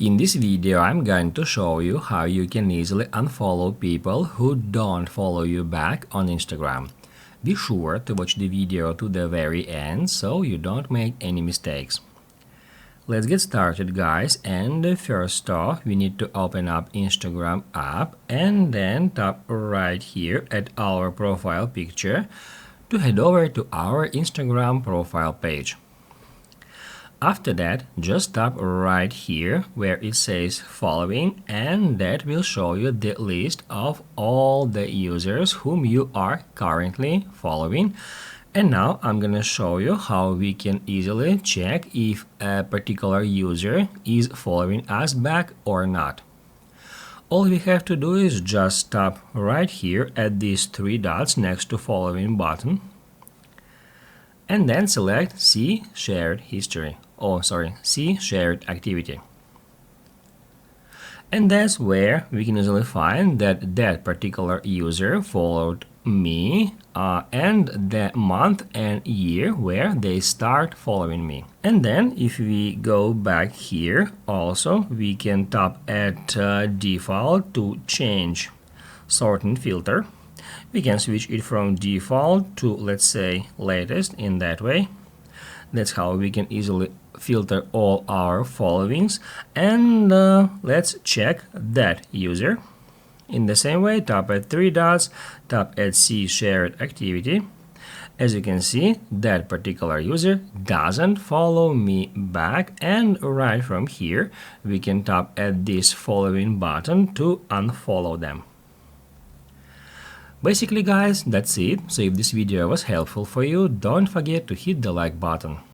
In this video, I'm going to show you how you can easily unfollow people who don't follow you back on Instagram. Be sure to watch the video to the very end so you don't make any mistakes. Let's get started, guys, and first off, we need to open up Instagram app and then tap right here at our profile picture to head over to our Instagram profile page. After that, just tap right here where it says following, and that will show you the list of all the users whom you are currently following. And now I'm gonna show you how we can easily check if a particular user is following us back or not. All we have to do is just tap right here at these three dots next to following button, and then select See Shared History. See Shared Activity. And that's where we can easily find that that particular user followed me and the month and year where they start following me. And then if we go back here, also we can tap at default to change sorting filter. We can switch it from default to, let's say, latest. In that way, that's how we can easily filter all our followings. And let's check that user. In the same way, tap at three dots, tap at See Shared Activity. As you can see, that particular user doesn't follow me back, and right from here we can tap at this following button to unfollow them. Basically, guys, that's it. So if this video was helpful for you, don't forget to hit the like button.